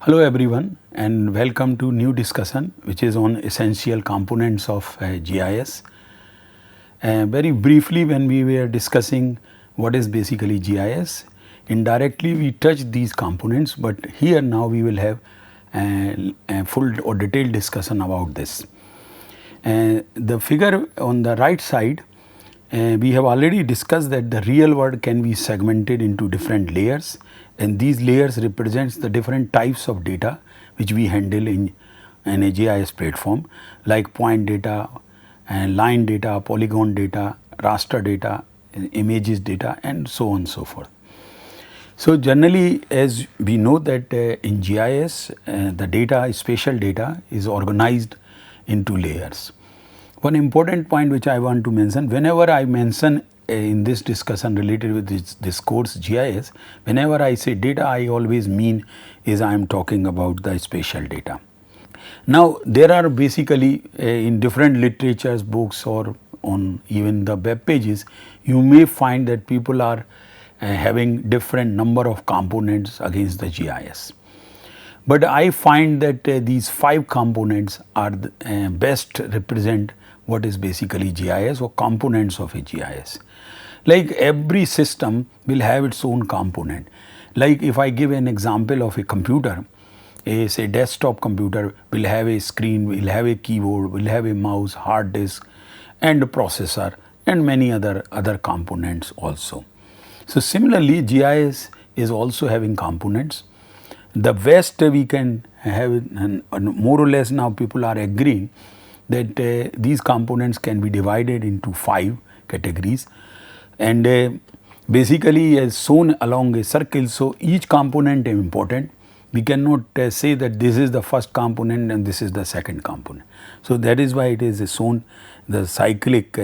Hello everyone and welcome to new discussion which is on essential components of GIS. Very briefly, when we were discussing what is basically GIS, indirectly we touched these components, but here now we will have a full or detailed discussion about this. The figure on the right side, we have already discussed that the real world can be segmented into different layers, and these layers represents the different types of data which we handle in a GIS platform, like point data, line data, polygon data, raster data, images data, and so on and so forth. So generally, as we know that in GIS, the data, spatial data is organized into layers. One important point which I want to mention, whenever I mention in this discussion related with this course GIS, whenever I say data, I always mean is I am talking about the spatial data. Now there are basically in different literatures, books, or on even the web pages, you may find that people are having different number of components against the GIS. But I find that these 5 components are best represent what is basically GIS or components of a GIS. Like every system will have its own component. Like if I give an example of a computer, say desktop computer will have a screen, will have a keyboard, will have a mouse, hard disk, and a processor, and many other components also. So similarly, GIS is also having components. The best we can have, and more or less now people are agreeing that these components can be divided into 5 categories, and basically as shown along a circle. So each component is important. We cannot say that this is the first component and this is the second component. So that is why it is shown the cyclic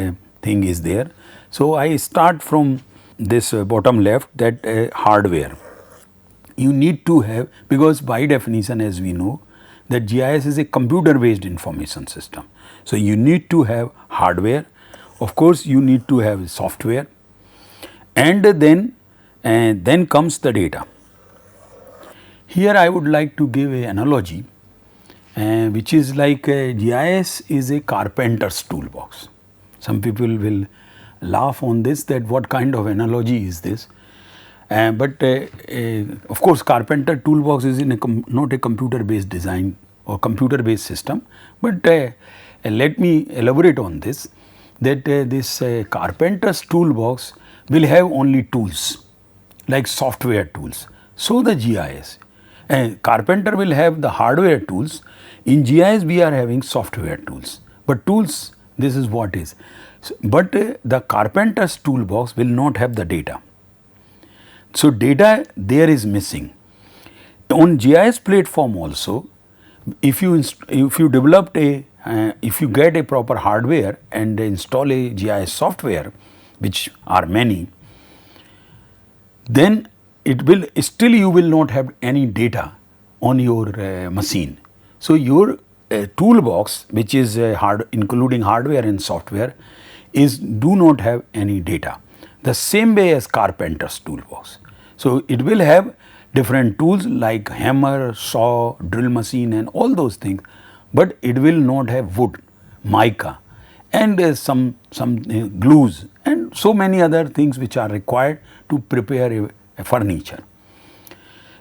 thing is there. So I start from this bottom left, that hardware. You need to have, because by definition as we know that GIS is a computer based information system. So you need to have hardware, of course you need to have software, and then comes the data. Here I would like to give an analogy which is like GIS is a carpenter's toolbox. Some people will laugh on this, that what kind of analogy is this. But of course carpenter toolbox is not a computer based design or computer based system, but let me elaborate on this, that this carpenter's toolbox will have only tools like software tools. So the GIS, carpenter will have the hardware tools. In GIS we are having software tools, but tools, this is what is. But the carpenter's toolbox will not have the data. So data there is missing. On GIS platform also, if you developed if you get a proper hardware and install a GIS software, which are many, then it will still you will not have any data on your machine. So your toolbox, which is including hardware and software, do not have any data. The same way as carpenter's toolbox. So it will have different tools like hammer, saw, drill machine, and all those things, but it will not have wood, mica, and some glues, and so many other things which are required to prepare a furniture.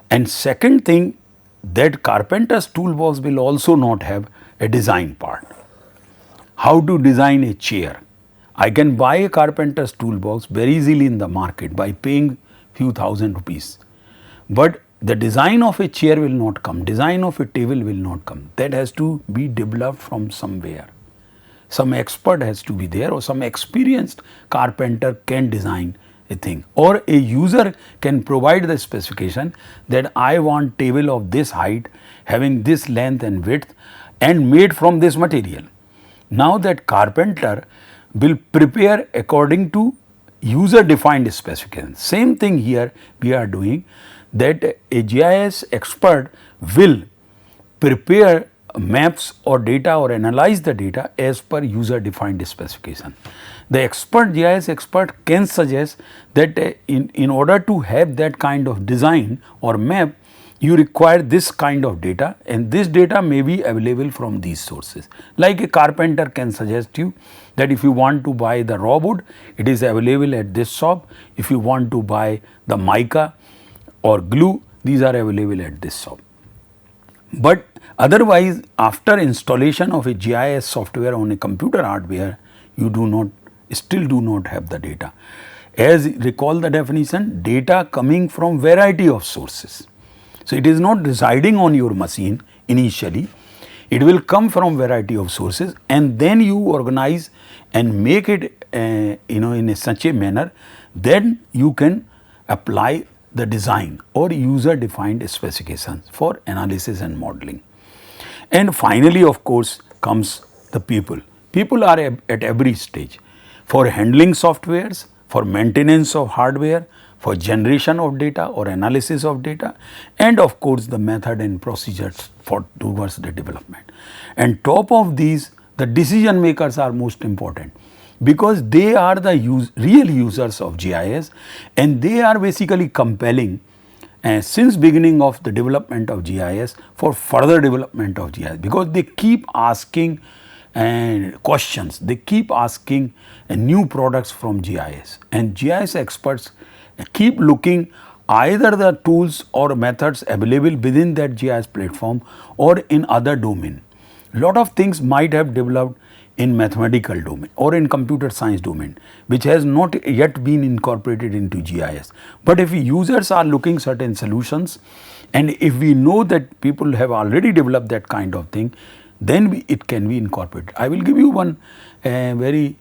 And second thing, that carpenter's toolbox will also not have a design part. How to design a chair? I can buy a carpenter's toolbox very easily in the market by paying few thousand rupees, but the design of a chair will not come, design of a table will not come. That has to be developed from somewhere. Some expert has to be there, or some experienced carpenter can design a thing, or a user can provide the specification that I want table of this height, having this length and width, and made from this material. Now that carpenter will prepare according to user defined specification. Same thing here we are doing, that a GIS expert will prepare maps or data or analyze the data as per user defined specification. The GIS expert can suggest that in order to have that kind of design or map, you require this kind of data, and this data may be available from these sources. Like a carpenter can suggest you that if you want to buy the raw wood, it is available at this shop. If you want to buy the mica or glue, these are available at this shop. But otherwise, after installation of a GIS software on a computer hardware, you still do not have the data. As recall the definition, data coming from variety of sources. So, it is not residing on your machine initially, it will come from variety of sources, and then you organize and make it in such a manner, then you can apply the design or user defined specifications for analysis and modeling. And finally, of course, comes the people. People are at every stage for handling softwares, for maintenance of hardware, for generation of data or analysis of data, and of course the method and procedures for towards the development. And top of these, the decision makers are most important, because they are the real users of GIS, and they are basically compelling since beginning of the development of GIS for further development of GIS, because they keep asking questions, they keep asking new products from GIS, and GIS experts keep looking either the tools or methods available within that GIS platform or in other domain. Lot of things might have developed in mathematical domain or in computer science domain, which has not yet been incorporated into GIS. But if users are looking certain solutions, and if we know that people have already developed that kind of thing, then it can be incorporated. I will give you one very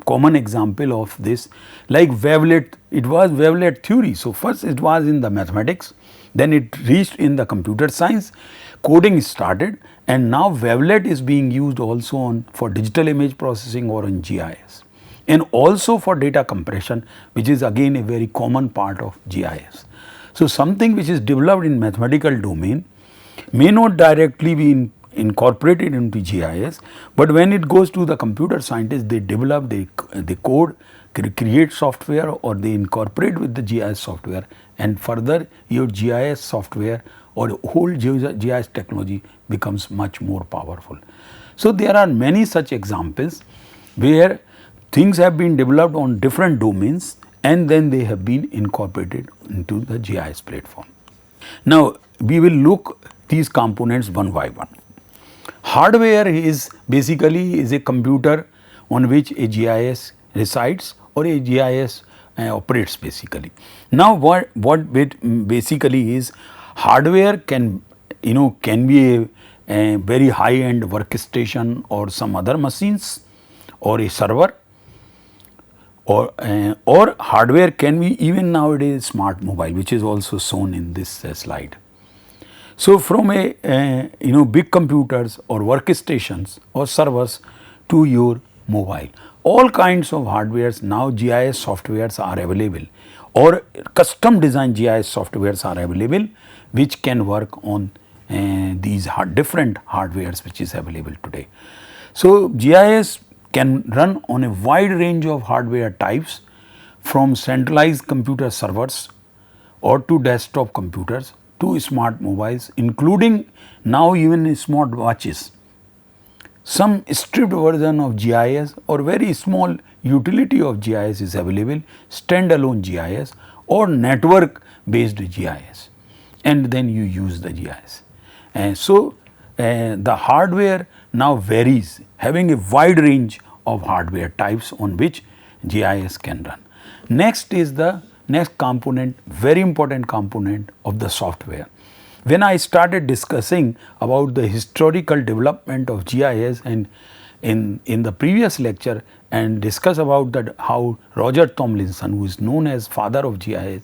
common example of this, like wavelet. It was wavelet theory. So, first it was in the mathematics, then it reached in the computer science, coding started, and now wavelet is being used also for digital image processing or in GIS, and also for data compression, which is again a very common part of GIS. So, something which is developed in mathematical domain may not directly be incorporated into GIS, but when it goes to the computer scientists, they develop, they code, create software, or they incorporate with the GIS software, and further your GIS software or whole GIS technology becomes much more powerful. So, there are many such examples where things have been developed on different domains, and then they have been incorporated into the GIS platform. Now, we will look these components one by one. Hardware is basically a computer on which a GIS resides or a GIS operates basically. Now, what it basically is, hardware can be a very high end workstation or some other machines or a server, or hardware can be even nowadays smart mobile, which is also shown in this slide. So, from a big computers or workstations or servers to your mobile, all kinds of hardwares now GIS softwares are available, or custom designed GIS softwares are available, which can work on these different hardwares which is available today. So, GIS can run on a wide range of hardware types, from centralized computer servers or to desktop computers to smart mobiles, including now even smart watches. Some stripped version of GIS or very small utility of GIS is available, standalone GIS or network based GIS, and then you use the GIS. So, the hardware now varies, having a wide range of hardware types on which GIS can run. Next is the next component, very important component of the software. When I started discussing about the historical development of GIS, and in the previous lecture, and discuss about that how Roger Tomlinson, who is known as father of GIS,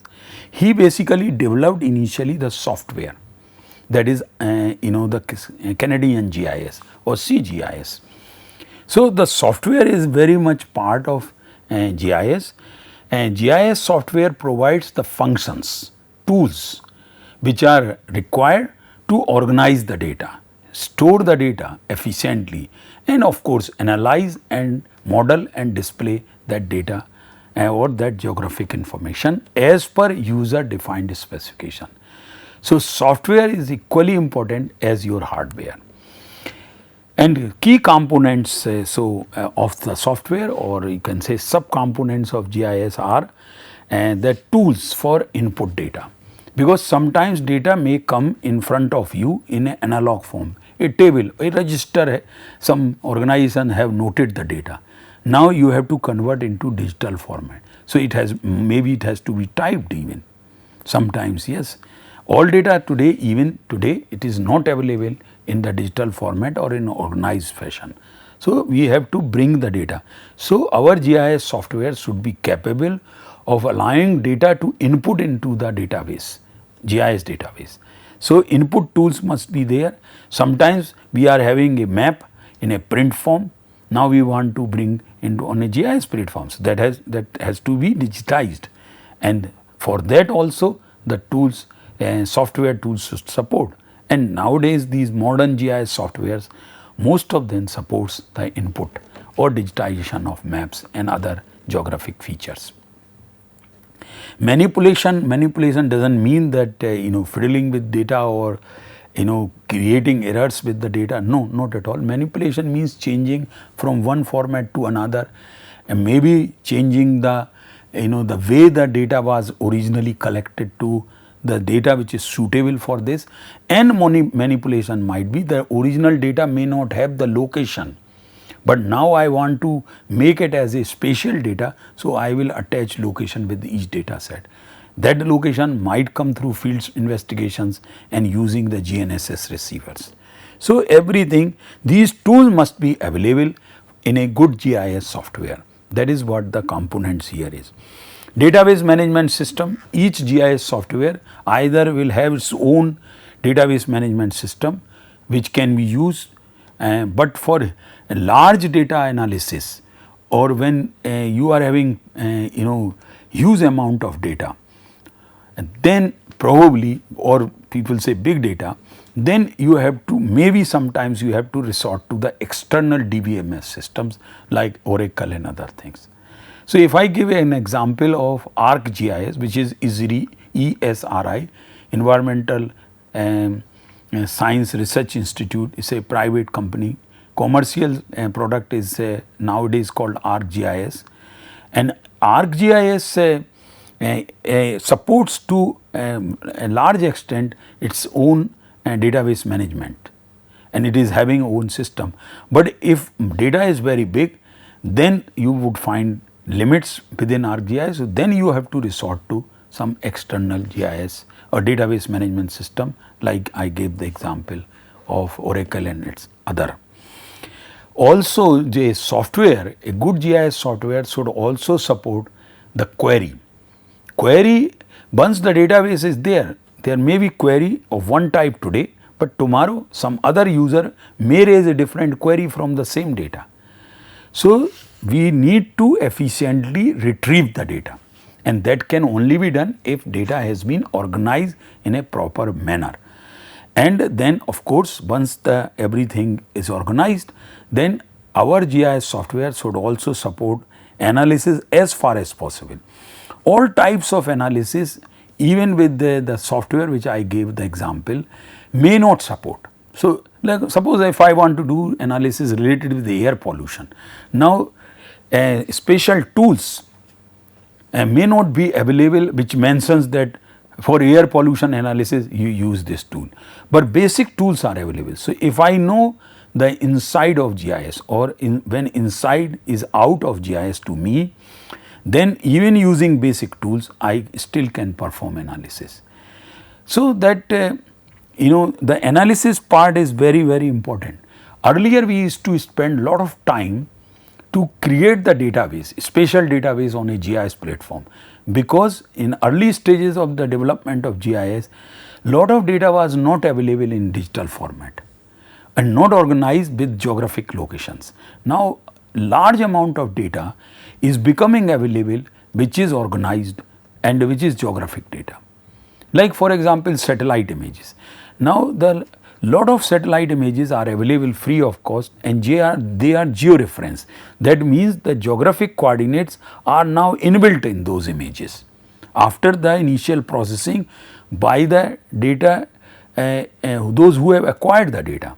he basically developed initially the software, that is the Canadian GIS or CGIS. So, the software is very much part of GIS, and GIS software provides the functions, tools which are required to organize the data, store the data efficiently, and of course analyze and model and display that data or that geographic information as per user defined specification. So, software is equally important as your hardware. And key components of the software, or you can say subcomponents of GIS, are the tools for input data, because sometimes data may come in front of you in an analog form, a table, a register, some organization have noted the data. Now you have to convert into digital format. So it has, maybe it has to be typed even. Sometimes yes, all data today, even today, it is not available in the digital format or in organized fashion. So we have to bring the data. So our GIS software should be capable of allowing data to input into the database, GIS database. So input tools must be there. Sometimes we are having a map in a print form. Now we want to bring into on a GIS platform. So that has to be digitized, and for that also the tools, software tools should support. And nowadays these modern GIS softwares, most of them supports the input or digitization of maps and other geographic features. Manipulation doesn't mean that fiddling with data or creating errors with the data. No, not at all. Manipulation means changing from one format to another, and maybe changing the the way the data was originally collected to the data which is suitable for this. And manipulation might be the original data may not have the location, but now I want to make it as a spatial data, so I will attach location with each data set. That location might come through field investigations and using the GNSS receivers. So everything, these tools must be available in a good GIS software. That is what the components here is. Database management system, each GIS software either will have its own database management system which can be used, but for large data analysis, or when you are having huge amount of data, and then probably, or people say big data, then you have to, maybe sometimes you have to resort to the external DBMS systems like Oracle and other things. So if I give an example of ArcGIS, which is ESRI, ESRI, Environmental Science Research Institute, is a private company. Commercial product is nowadays called ArcGIS, and ArcGIS supports to a large extent its own database management, and it is having own system. But if data is very big, then you would find limits within ArcGIS, so then you have to resort to some external GIS or database management system, like I gave the example of Oracle and its other. Also the software, a good GIS software should also support the query. Once the database is there may be query of one type today, but tomorrow some other user may raise a different query from the same data. So we need to efficiently retrieve the data, and that can only be done if data has been organized in a proper manner. And then of course once the everything is organized, then our GIS software should also support analysis as far as possible. All types of analysis, even with the software which I gave the example, may not support. So like suppose if I want to do analysis related with the air pollution, now special tools may not be available which mentions that for air pollution analysis you use this tool, but basic tools are available. So if I know the inside of GIS, or when inside is out of GIS to me, then even using basic tools I still can perform analysis. So that the analysis part is very, very important. Earlier we used to spend lot of time to create the database, spatial database on a GIS platform, because in early stages of the development of GIS, lot of data was not available in digital format and not organized with geographic locations. Now large amount of data is becoming available which is organized and which is geographic data. Like for example satellite images. Now the lot of satellite images are available free of cost, and they are georeferenced. That means the geographic coordinates are now inbuilt in those images. After the initial processing, by the data, those who have acquired the data.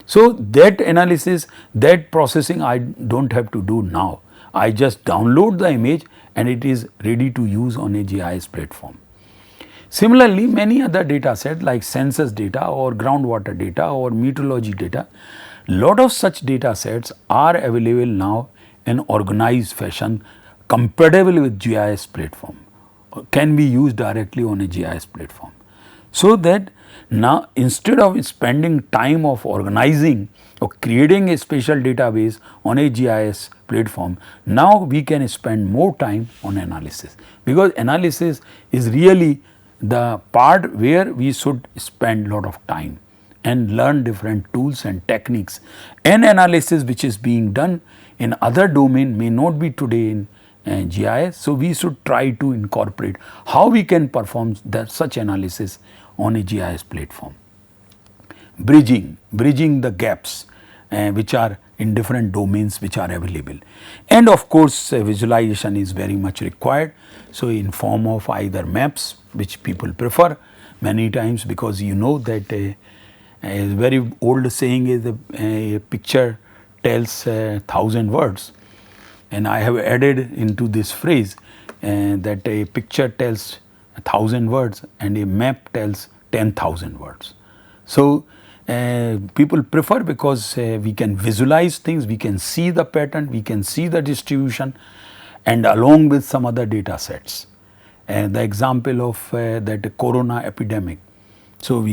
So, that analysis, that processing I do not have to do now. I just download the image and it is ready to use on a GIS platform. Similarly, many other data sets like census data or groundwater data or meteorology data, lot of such data sets are available now in organized fashion compatible with GIS platform, can be used directly on a GIS platform. So that now instead of spending time of organizing or creating a spatial database on a GIS platform, now we can spend more time on analysis, because analysis is really the part where we should spend lot of time and learn different tools and techniques, and analysis which is being done in other domain may not be today in GIS. So, we should try to incorporate how we can perform such analysis on a GIS platform. Bridging the gaps which are in different domains which are available, and of course, visualization is very much required. So, in form of either maps which people prefer many times, because you know that a very old saying is a picture tells 1,000 words, and I have added into this phrase that a picture tells 1,000 words and a map tells 10,000 words. So, people prefer because we can visualize things, we can see the pattern, we can see the distribution, and along with some other data sets. The example of that corona epidemic. So,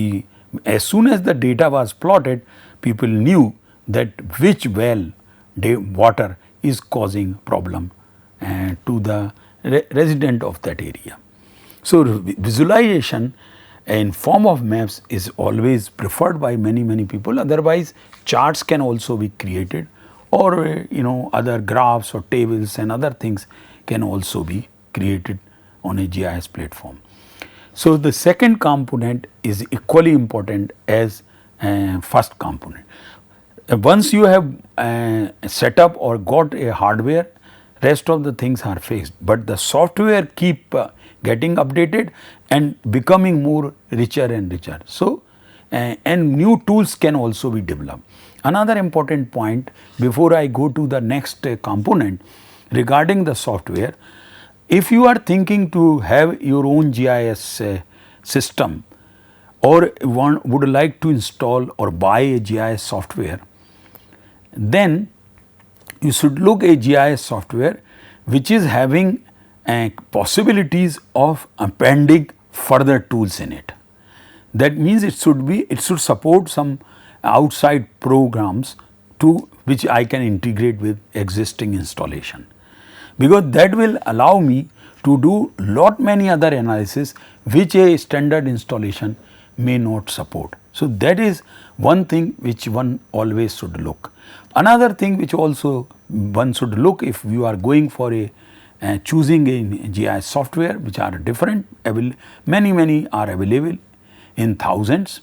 as soon as the data was plotted, people knew that which well water is causing problem to the resident of that area. So, visualization in form of maps is always preferred by many people. Otherwise, charts can also be created, or other graphs or tables and other things can also be created on a GIS platform. So, the second component is equally important as first component. Once you have set up or got a hardware, rest of the things are fixed, but the software keep getting updated and becoming more richer and richer. So, and new tools can also be developed. Another important point before I go to the next component regarding the software, if you are thinking to have your own GIS system, or would like to install or buy a GIS software, then you should look at GIS software which is having possibilities of appending further tools in it. That means it should support some outside programs to which I can integrate with existing installation, because that will allow me to do many other analysis which a standard installation may not support. So, that is one thing which one always should look. Another thing which also one should look, if you are going for a choosing a GIS software which are different, many are available in thousands,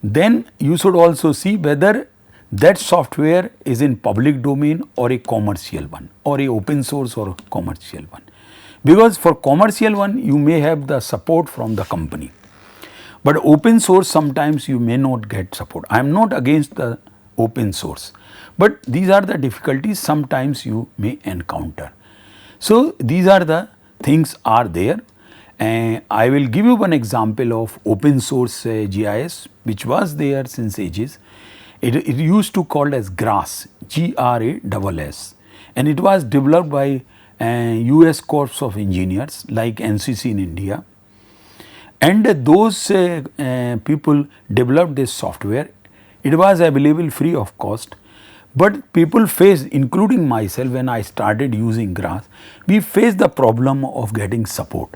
then you should also see whether that software is in public domain or a commercial one, or a open source or commercial one. Because for commercial one you may have the support from the company, but open source sometimes you may not get support. I am not against the open source, but these are the difficulties sometimes you may encounter. So, these are the things are there. I will give you one example of open source GIS which was there since ages. It used to called as GRASS, GRASS, and it was developed by US Corps of Engineers like NCC in India, and those people developed this software. It was available free of cost, but people faced, including myself when I started using GRASS, we faced the problem of getting support.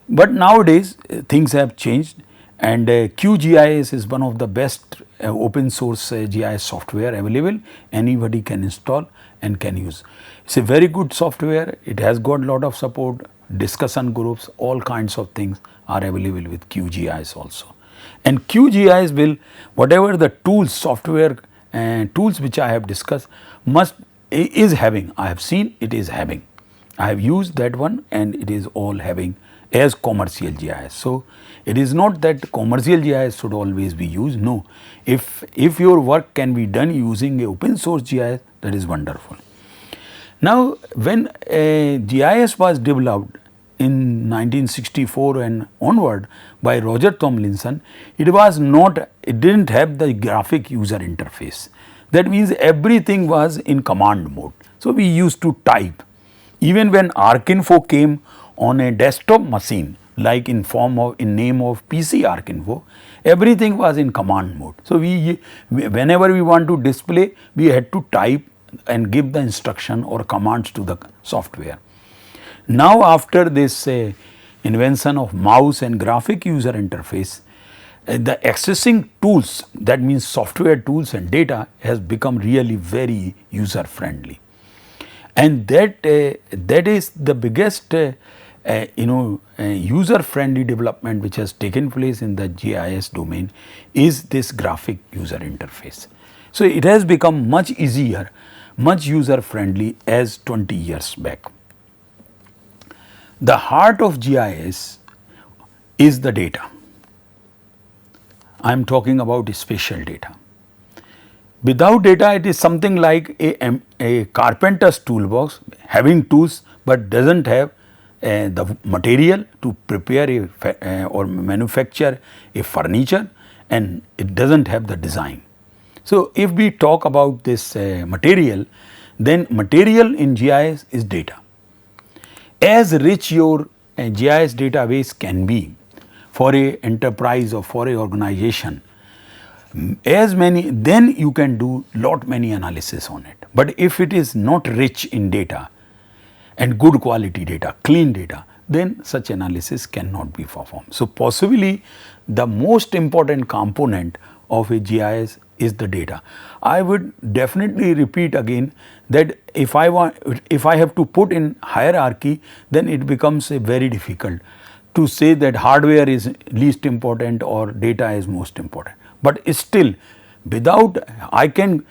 But nowadays things have changed, and QGIS is one of the best open source GIS software available. Anybody can install and can use. It is a very good software. It has got lot of support, discussion groups, all kinds of things are available with QGIS also. And QGIS will, whatever the tools, software tools which I have discussed is having, I have seen it is having. I have used that one and it is all having as commercial GIS. So, it is not that commercial GIS should always be used, no. If your work can be done using a open source GIS, that is wonderful. Now, when GIS was developed in 1964 and onward by Roger Tomlinson, it didn't have the graphic user interface. That means everything was in command mode. So, we used to type. Even when ArcInfo came on a desktop machine, like in name of PC ArcInfo, everything was in command mode. So, whenever we want to display, we had to type and give the instruction or commands to the software. Now, after this invention of mouse and graphic user interface, the accessing tools, that means software tools and data, has become really very user friendly. And that is the biggest user friendly development which has taken place in the GIS domain is this graphic user interface. So, it has become much easier, much user friendly as 20 years back. The heart of GIS is the data. I am talking about spatial data. Without data, it is something like a carpenter's toolbox having tools, but does not have the material to prepare or manufacture a furniture, and it does not have the design. So, if we talk about this material, then material in GIS is data. As rich your GIS database can be for a enterprise or for a organization, then you can do lot many analysis on it. But if it is not rich in data and good quality data, clean data, then such analysis cannot be performed. So, possibly the most important component of a GIS is the data. I would definitely repeat again that if I have to put in hierarchy, then it becomes very difficult to say that hardware is least important or data is most important. But still, without I can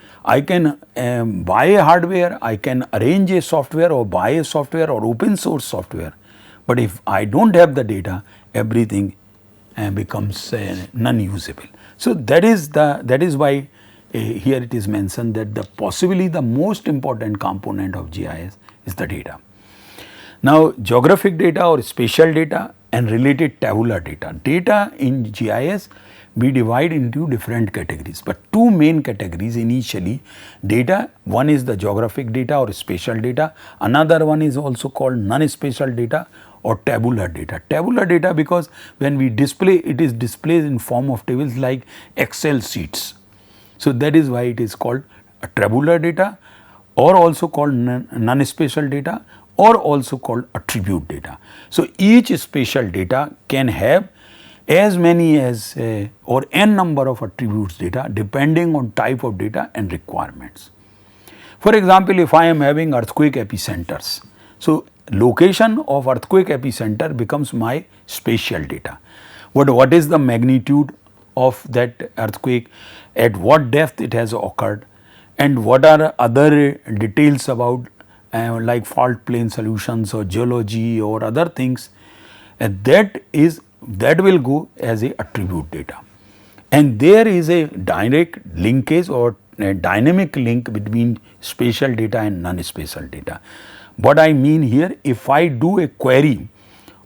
buy a hardware, I can arrange a software or buy a software or open source software. But if I do not have the data, everything becomes non-usable. So, that is why here it is mentioned that possibly the most important component of GIS is the data. Now, geographic data or spatial data and related tabular data. Data in GIS we divide into different categories, but two main categories initially data. One is the geographic data or spatial data, another one is also called non-spatial data or tabular data. Tabular data because when we display, it is displayed in form of tables like Excel sheets. So, that is why it is called a tabular data or also called non-spatial data or also called attribute data. So, each spatial data can have as many as or n number of attributes data depending on type of data and requirements. For example, if I am having earthquake epicenters, so location of earthquake epicenter becomes my spatial data. What is the magnitude of that earthquake, at what depth it has occurred, and what are other details about like fault plane solutions or geology or other things, that will go as a attribute data. And there is a direct linkage or a dynamic link between spatial data and non-spatial data. What I mean here, if I do a query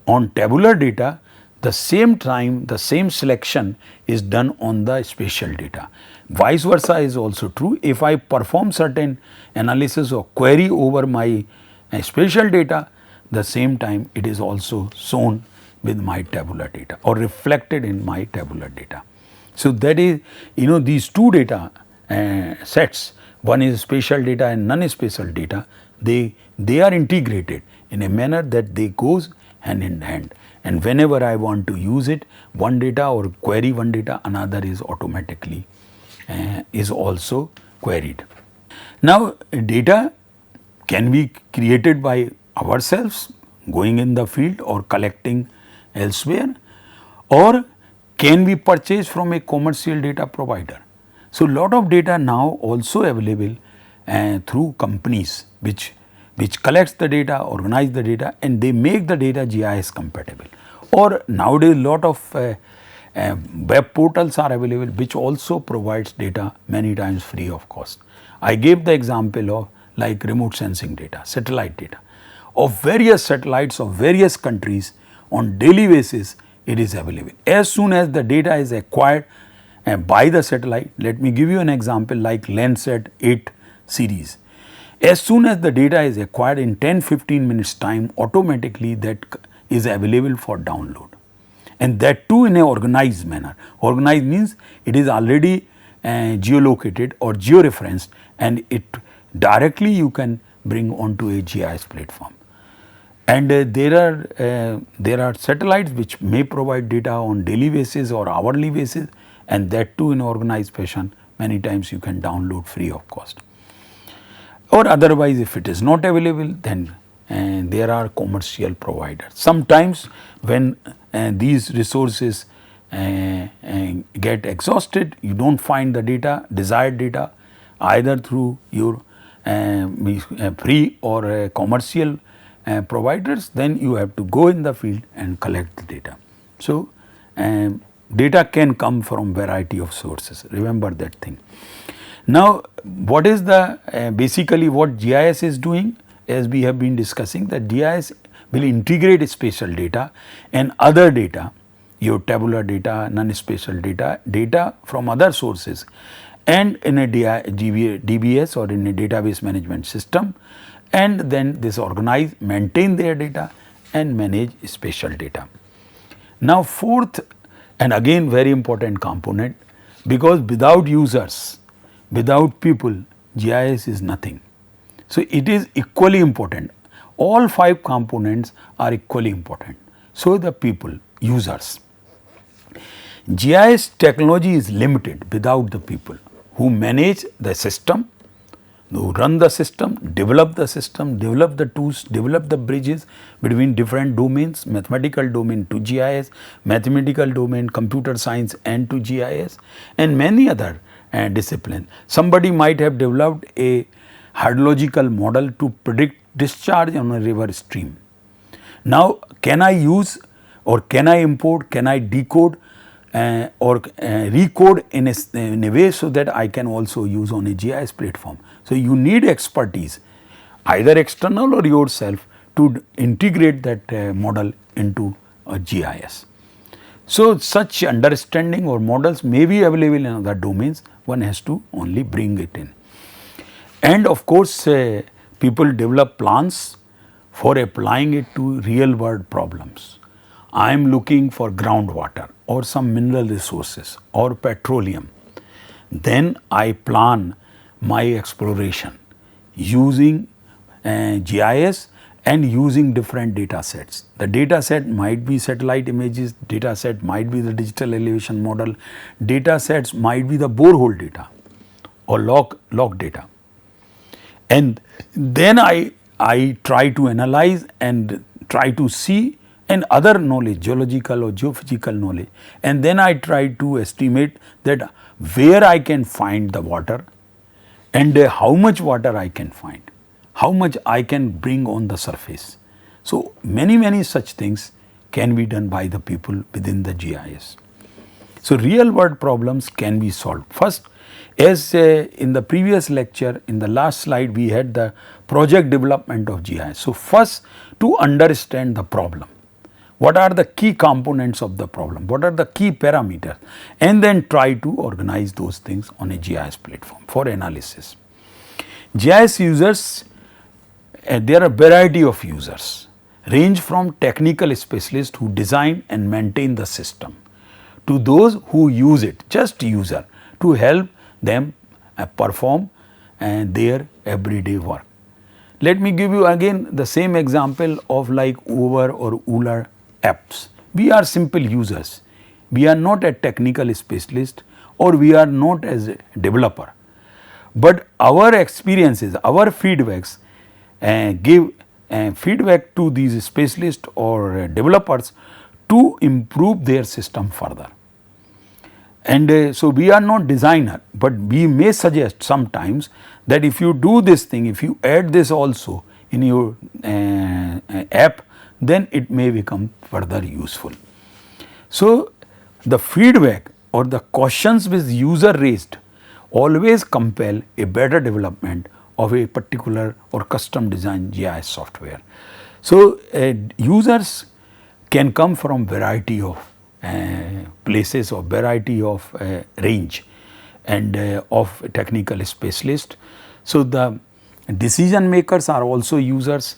on tabular data, the same time the same selection is done on the spatial data. Vice versa is also true. If I perform certain analysis or query over my spatial data, the same time it is also shown with my tabular data or reflected in my tabular data. So, that is these two data sets, one is spatial data and non-spatial data, they are integrated in a manner that they goes hand in hand, and whenever I want to use it, one data or query one data, another is automatically is also queried. Now, data can be created by ourselves going in the field or collecting elsewhere, or can be purchased from a commercial data provider. So, lot of data now also available through companies which which collects the data, organize the data, and they make the data GIS compatible. Or nowadays lot of web portals are available which also provides data many times free of cost. I gave the example of like remote sensing data, satellite data of various satellites of various countries on daily basis it is available. As soon as the data is acquired by the satellite, let me give you an example like Landsat 8 series. As soon as the data is acquired in 10-15 minutes time, automatically that is available for download, and that too in a organized manner. Organized means it is already geolocated or georeferenced, and it directly you can bring onto a GIS platform. And there are satellites which may provide data on daily basis or hourly basis, and that too in organized fashion. Many times you can download free of cost. Or otherwise, if it is not available, then there are commercial providers. Sometimes when these resources get exhausted, you do not find the data, desired data, either through your free or commercial providers, then you have to go in the field and collect the data. So, data can come from variety of sources, remember that thing. Now, what is the basically what GIS is doing, as we have been discussing, that GIS will integrate spatial data and other data, your tabular data, non-spatial data, data from other sources, and in a DBS or in a database management system, and then this organize, maintain their data and manage spatial data. Now, fourth and again very important component, because without users, without people, GIS is nothing. So, it is equally important. All 5 components are equally important. So, the people, users. GIS technology is limited without the people who manage the system, who run the system, develop the tools, develop the bridges between different domains, mathematical domain to GIS, mathematical domain, computer science and to GIS, and many other disciplines. Somebody might have developed a hydrological model to predict discharge on a river stream. Now, can I use or can I import, can I decode or recode in a way so that I can also use on a GIS platform. So, you need expertise either external or yourself to integrate that model into a GIS. So, such understanding or models may be available in other domains, one has to only bring it in. And of course, people develop plans for applying it to real world problems. I am looking for groundwater or some mineral resources or petroleum. Then I plan my exploration using GIS and using different data sets. The data set might be satellite images, data set might be the digital elevation model, data sets might be the borehole data or log data. And then I try to analyze and try to see and other knowledge, geological or geophysical knowledge, and then I try to estimate that where I can find the water and how much water I can find, how much I can bring on the surface. So, many such things can be done by the people within the GIS. So, real world problems can be solved. First, as in the previous lecture, in the last slide we had the project development of GIS. So, first to understand the problem, what are the key components of the problem, what are the key parameters, and then try to organize those things on a GIS platform for analysis. GIS users, there are a variety of users, range from technical specialists who design and maintain the system to those who use it, just user, to help them perform their everyday work. Let me give you again the same example of like Uber or Ola apps. We are simple users, we are not a technical specialist or we are not as a developer, but our experiences, our feedbacks give feedback to these specialists or developers to improve their system further. And so, we are not designer, but we may suggest sometimes that if you do this thing, if you add this also, in your app, then it may become further useful. So, the feedback or the questions which user raised always compel a better development of a particular or custom designed GIS software. So, users can come from variety of places or variety of range and of technical specialists. So, the decision makers are also users.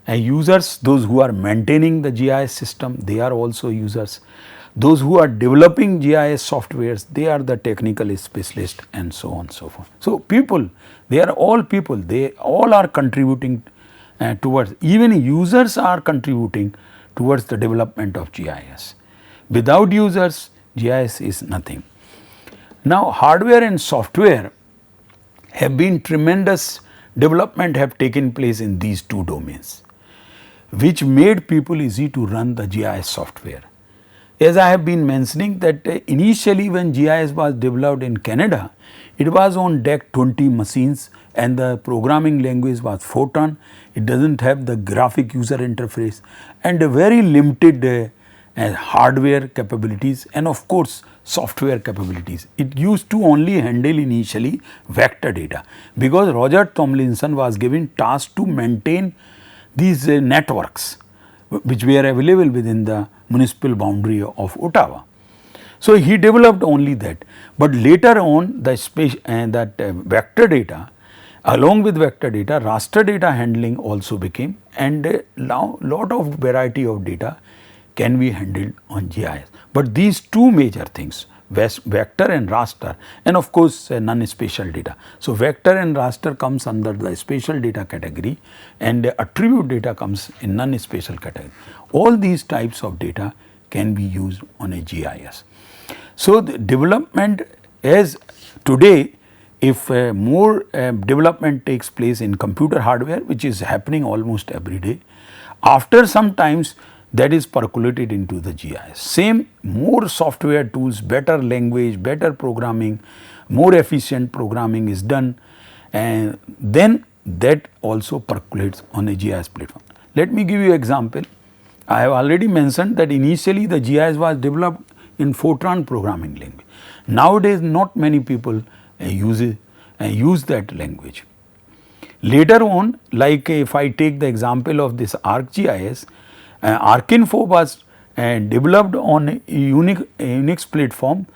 Users, those who are maintaining the GIS system, they are also users. Those who are developing GIS softwares, they are the technical specialists, and so on and so forth. So, people, they are all people, they all are contributing towards, even users are contributing towards the development of GIS. Without users, GIS is nothing. Now, hardware and software have been tremendous development have taken place in these two domains, which made people easy to run the GIS software. As I have been mentioning that initially when GIS was developed in Canada, it was on DEC 20 machines and the programming language was Fortran. It does not have the graphic user interface and a very limited hardware capabilities and of course software capabilities. It used to only handle initially vector data, because Roger Tomlinson was given task to maintain these networks which were available within the municipal boundary of Ottawa. So, he developed only that, but later on the vector data, along with vector data, raster data handling also became, and now lot of variety of data can be handled on GIS. But these two major things, vector and raster, and of course non-spatial data. So, vector and raster comes under the spatial data category and attribute data comes in non-spatial category. All these types of data can be used on a GIS. So, the development as today, if more development takes place in computer hardware, which is happening almost every day, after some times that is percolated into the GIS. Same, more software tools, better language, better programming, more efficient programming is done, and then that also percolates on a GIS platform. Let me give you an example. I have already mentioned that initially the GIS was developed in Fortran programming language. Nowadays not many people use that language. Later on, like if I take the example of this ArcGIS, ArcInfo was developed on a Unix platform,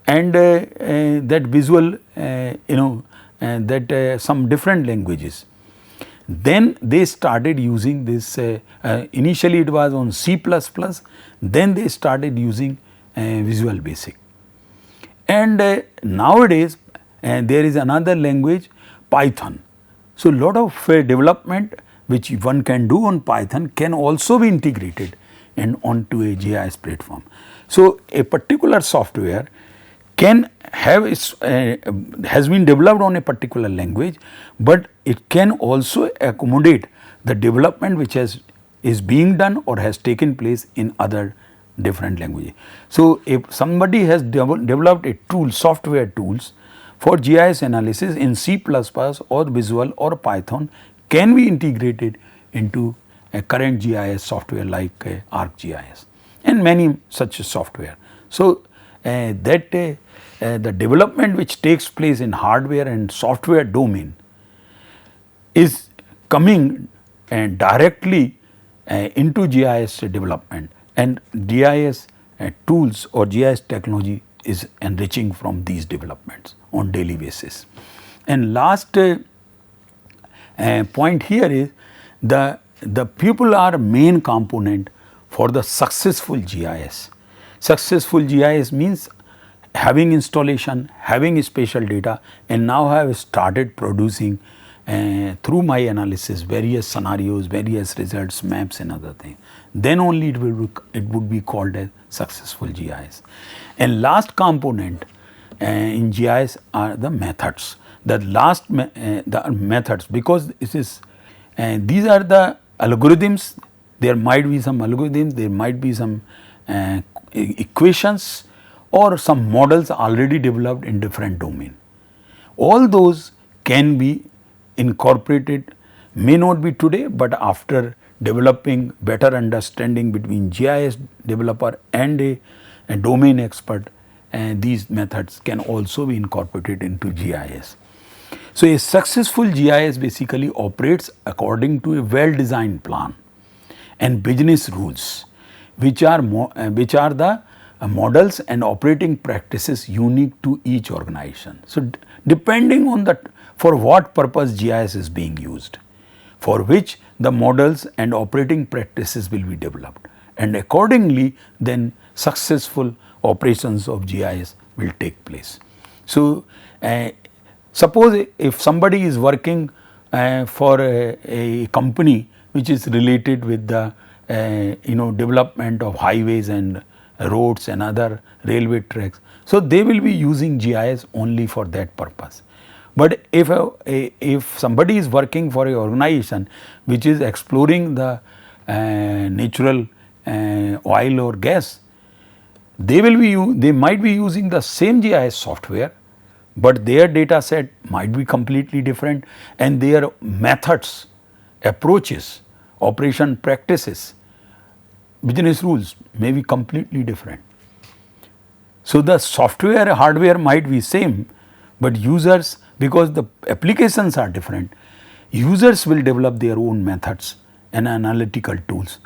and that visual some different languages. Then they started using this, initially it was on C++, then they started using Visual Basic. And nowadays there is another language, Python. So, lot of development which one can do on Python can also be integrated and onto a GIS platform. So, a particular software can have has been developed on a particular language, but it can also accommodate the development which is being done or has taken place in other different languages. So, if somebody has developed a tool, software tools for GIS analysis in C++ or Visual or Python, can be integrated into a current GIS software like ArcGIS and many such software. So, the development which takes place in hardware and software domain is coming directly into GIS development, and GIS tools or GIS technology is enriching from these developments on daily basis. And last point here is the people are main component for the successful GIS. Successful GIS means having installation, having spatial data, and now I have started producing through my analysis various scenarios, various results, maps and other things. Then only it would be called as successful GIS. And last component in GIS are the methods. The methods, because this is these are the algorithms. There might be some algorithms, there might be some equations or some models already developed in different domain. All those can be incorporated may not be today, but after developing better understanding between GIS developer and a domain expert, and these methods can also be incorporated into GIS. So, a successful GIS basically operates according to a well designed plan and business rules, which are the models and operating practices unique to each organization. So, depending on for what purpose GIS is being used, for which the models and operating practices will be developed, and accordingly then successful operations of GIS will take place. So, suppose if somebody is working for a company which is related with the development of highways and roads and other railway tracks, so they will be using GIS only for that purpose. But if somebody is working for a organization which is exploring the natural oil or gas, they might be using the same GIS software, but their data set might be completely different, and their methods, approaches, operation practices, business rules may be completely different. So, the software hardware might be same, but users, because the applications are different, users will develop their own methods and analytical tools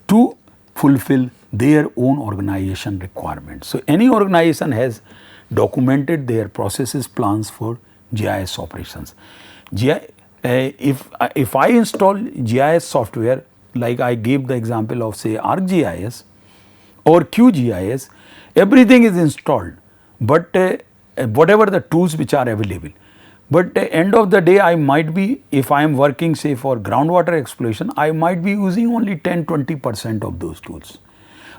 to fulfill their own organization requirements. So, any organization has documented their processes, plans for GIS operations. If I install GIS software, like I gave the example of say ArcGIS or QGIS, everything is installed, but whatever the tools which are available. But end of the day, I might be, if I am working say for groundwater exploration, I might be using only 10-20% of those tools.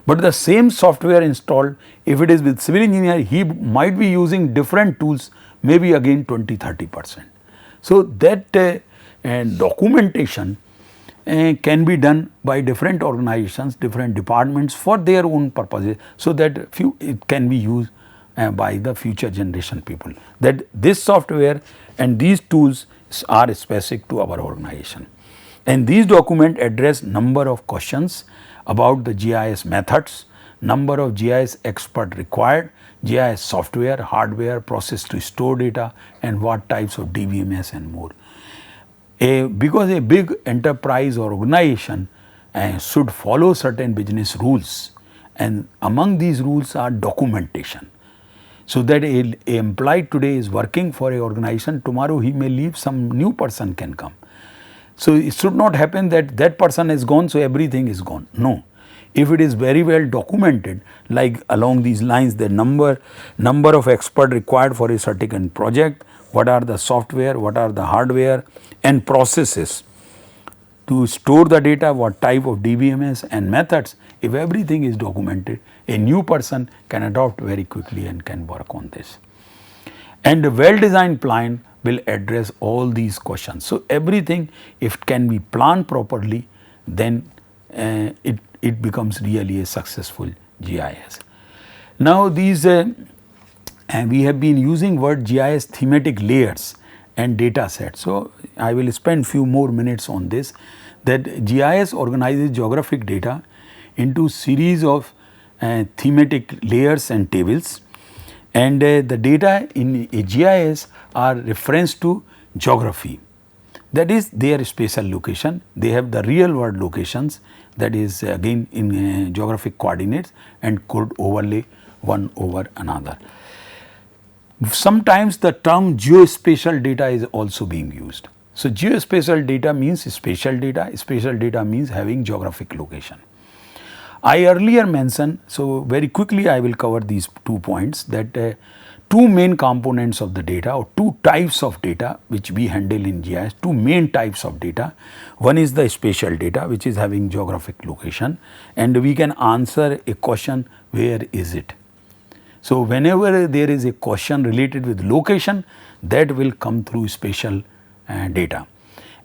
But the same software installed, if it is with civil engineer, he might be using different tools, maybe again 20-30%. So, that documentation can be done by different organizations, different departments for their own purposes, so that it can be used by the future generation people, that this software and these tools are specific to our organization. And these documents address number of questions about the GIS methods, number of GIS expert required, GIS software, hardware, process to store data, and what types of DBMS and more. Because a big enterprise or organization should follow certain business rules, and among these rules are documentation. So, that a employee today is working for a organization, tomorrow he may leave, some new person can come. So, it should not happen that that person is gone, so everything is gone. No. If it is very well documented, like along these lines, the number of experts required for a certain project, what are the software, what are the hardware and processes to store the data, what type of DBMS and methods, if everything is documented, a new person can adopt very quickly and can work on this. And a well designed plan will address all these questions. So, everything, if it can be planned properly, then it becomes really a successful GIS. Now, these we have been using word GIS thematic layers and data sets. So, I will spend few more minutes on this, that GIS organizes geographic data into series of thematic layers and tables, and the data in a GIS are reference to geography, that is their spatial location. They have the real world locations, that is again in geographic coordinates, and could overlay one over another. Sometimes the term geospatial data is also being used. So, geospatial data means spatial data means having geographic location. I earlier mentioned, so very quickly I will cover these 2 points, that two main components of the data, or two types of data which we handle in GIS, two main types of data. One is the spatial data, which is having geographic location, and we can answer a question, where is it? So, whenever there is a question related with location, that will come through spatial data.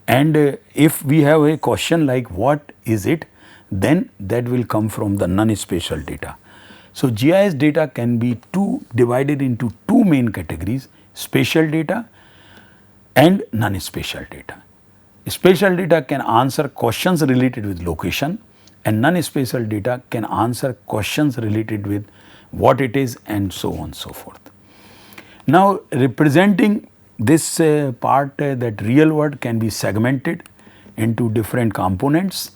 And if we have a question like what is it, then that will come from the non-spatial data. So, GIS data can be divided into two main categories, spatial data and non-spatial data. Spatial data can answer questions related with location, and non-spatial data can answer questions related with what it is and so on and so forth. Now, representing this part that real world can be segmented into different components,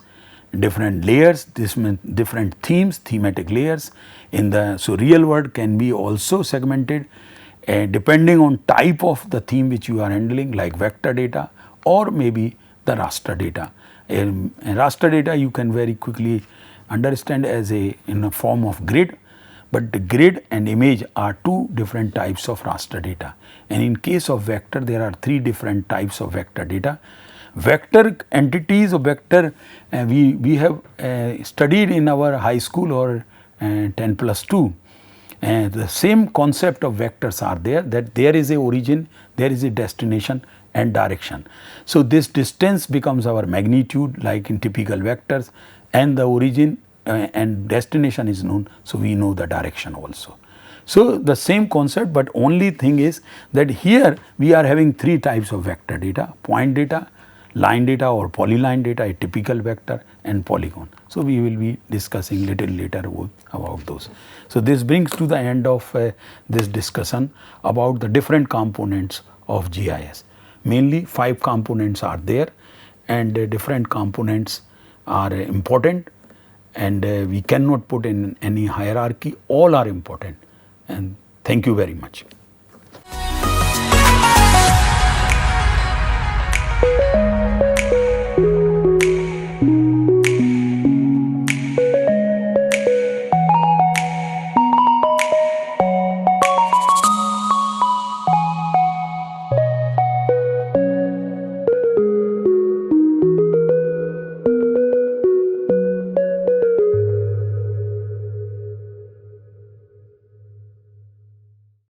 different layers, this means different themes, thematic layers in the, so real world can be also segmented depending on type of the theme which you are handling, like vector data or maybe the raster data. In raster data you can very quickly understand as a in a form of grid, but the grid and image are two different types of raster data, and in case of vector there are three different types of vector data. Vector entities or vector we have studied in our high school or 10+2. The same concept of vectors are there, that there is a origin, there is a destination and direction. So, this distance becomes our magnitude like in typical vectors, and the origin and destination is known. So, we know the direction also. So, the same concept, but only thing is that here we are having three types of vector data: point data, line data or polyline data, a typical vector, and polygon. So, we will be discussing little later about those. So, this brings to the end of this discussion about the different components of GIS. Mainly 5 components are there, and different components are important, and we cannot put in any hierarchy, all are important, and thank you very much.